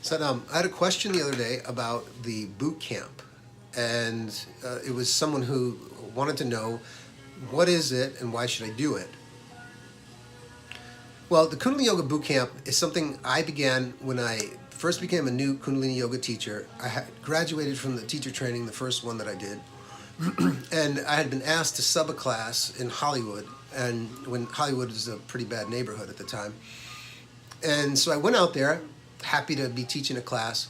So I had a question the other day about the boot camp, and it was someone who wanted to know what is it and why should I do it. Well, the Kundalini Yoga boot camp is something I began when I first became a new Kundalini Yoga teacher. I had graduated from the teacher training, the first one that I did, and I had been asked to sub a class in Hollywood, and when Hollywood was a pretty bad neighborhood at the time. And so I went out there, happy to be teaching a class,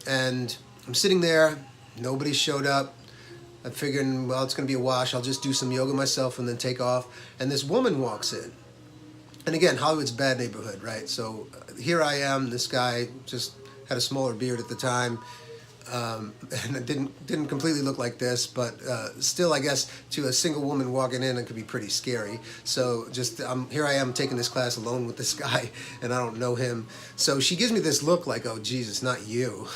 and I'm sitting there, nobody showed up. I'm figuring, well, it's going to be a wash. I'll just do some yoga myself and then take off. And this woman walks in. And again, Hollywood's a bad neighborhood, right? So here I am, this guy just had a smaller beard at the time, and it didn't completely look like this, but still, I guess, to a single woman walking in, it could be pretty scary. So just here I am taking this class alone with this guy, and I don't know him. So she gives me this look like, oh, Jesus, not you.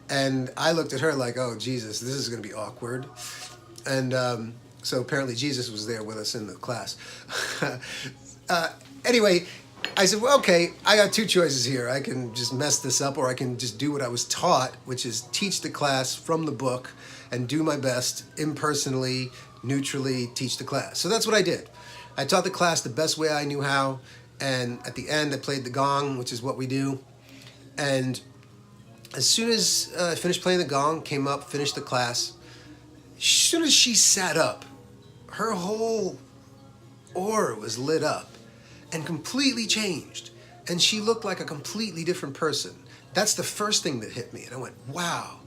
And I looked at her like, oh, Jesus, this is going to be awkward. And so apparently Jesus was there with us in the class. Anyway, I said, well, okay, I got two choices here. I can just mess this up, or I can just do what I was taught, which is teach the class from the book and do my best impersonally, neutrally teach the class. So that's what I did. I taught the class the best way I knew how, and at the end I played the gong, which is what we do. And as soon as I finished playing the gong, came up, finished the class, as soon as she sat up, her whole aura was lit up and completely changed. And she looked like a completely different person. That's the first thing that hit me. And I went, wow,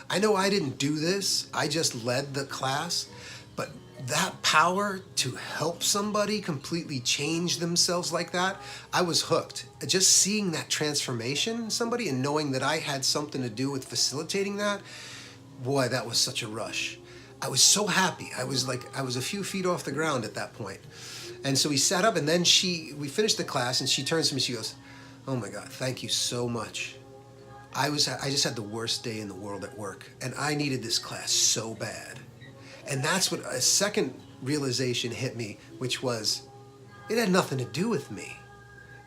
I know I didn't do this. I just led the class. But that power to help somebody completely change themselves like that, I was hooked. Just seeing that transformation in somebody and knowing that I had something to do with facilitating that, boy, that was such a rush. I was so happy. I was a few feet off the ground at that point. And so we sat up, and then we finished the class, and she turns to me, she goes, oh my God, thank you so much. I just had the worst day in the world at work, and I needed this class so bad. And that's what a second realization hit me, which was, it had nothing to do with me.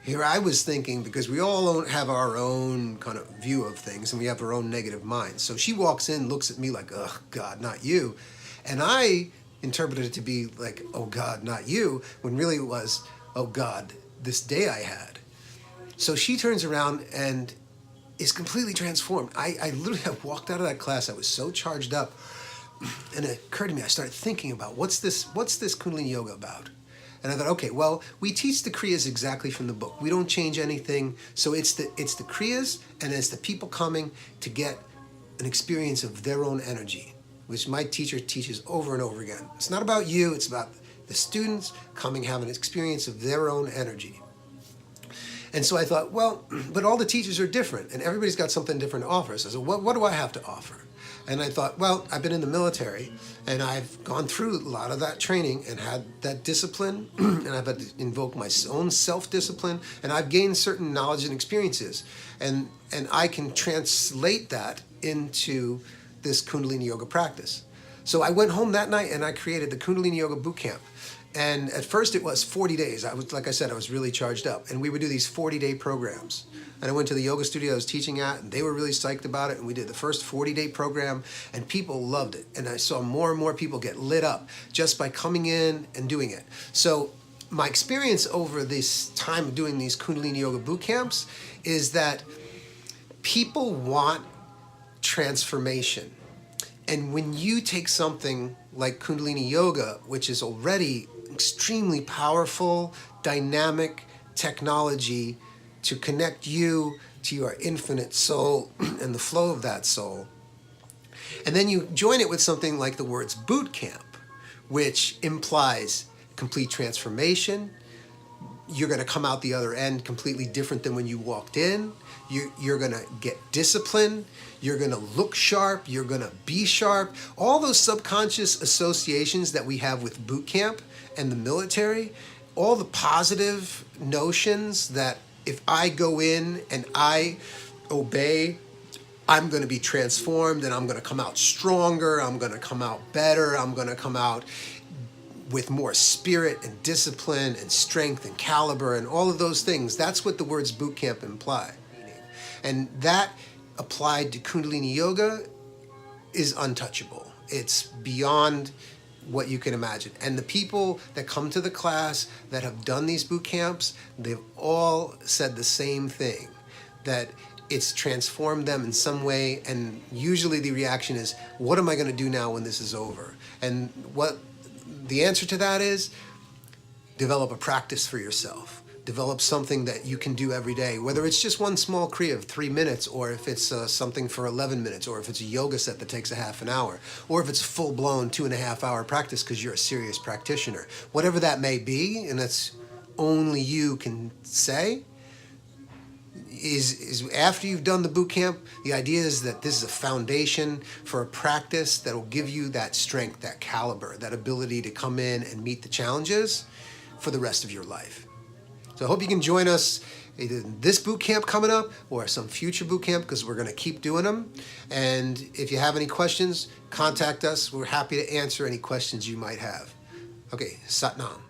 Here I was thinking, because we all have our own kind of view of things, and we have our own negative minds. So she walks in, looks at me like, oh God, not you. And I interpreted it to be like, oh God, not you, when really it was, oh God, this day I had. So she turns around and is completely transformed. I literally have walked out of that class, I was so charged up, and it occurred to me, I started thinking about, what's this Kundalini Yoga about? And I thought, okay, well, we teach the Kriyas exactly from the book. We don't change anything. So it's the Kriyas, and it's the people coming to get an experience of their own energy, which my teacher teaches over and over again. It's not about you, it's about the students coming, having an experience of their own energy. And so I thought, well, but all the teachers are different, and everybody's got something different to offer. So I said, what do I have to offer? And I thought, well, I've been in the military, and I've gone through a lot of that training and had that discipline, and I've had to invoke my own self-discipline, and I've gained certain knowledge and experiences. And I can translate that into this Kundalini Yoga practice. So I went home that night, and I created the Kundalini Yoga Boot Camp. And at first it was 40 days. Like I said, I was really charged up. And we would do these 40-day programs. And I went to the yoga studio I was teaching at, and they were really psyched about it. And we did the first 40-day program, and people loved it. And I saw more and more people get lit up just by coming in and doing it. So my experience over this time of doing these Kundalini Yoga boot camps is that people want transformation. And when you take something like Kundalini Yoga, which is already extremely powerful, dynamic technology to connect you to your infinite soul and the flow of that soul, and then you join it with something like the words boot camp, which implies complete transformation. You're going to come out the other end completely different than when you walked in. You're going to get discipline. You're going to look sharp. You're going to be sharp. All those subconscious associations that we have with boot camp and the military, all the positive notions that if I go in and I obey, I'm going to be transformed, and I'm going to come out stronger. I'm going to come out better. I'm going to come out with more spirit and discipline and strength and caliber and all of those things. That's what the words boot camp imply. And that applied to Kundalini Yoga is untouchable. It's beyond what you can imagine. And the people that come to the class that have done these boot camps, they've all said the same thing, that it's transformed them in some way. And usually the reaction is, what am I going to do now when this is over? And what the answer to that is, develop a practice for yourself. Develop something that you can do every day, whether it's just one small kriya of 3 minutes, or if it's something for 11 minutes, or if it's a yoga set that takes a half an hour, or if it's full-blown 2.5 hour practice because you're a serious practitioner. Whatever that may be, and that's only you can say, is after you've done the boot camp, the idea is that this is a foundation for a practice that will give you that strength, that caliber, that ability to come in and meet the challenges for the rest of your life. So I hope you can join us either in this boot camp coming up or some future boot camp, because we're going to keep doing them. And if you have any questions, contact us. We're happy to answer any questions you might have. Okay, Sat Nam.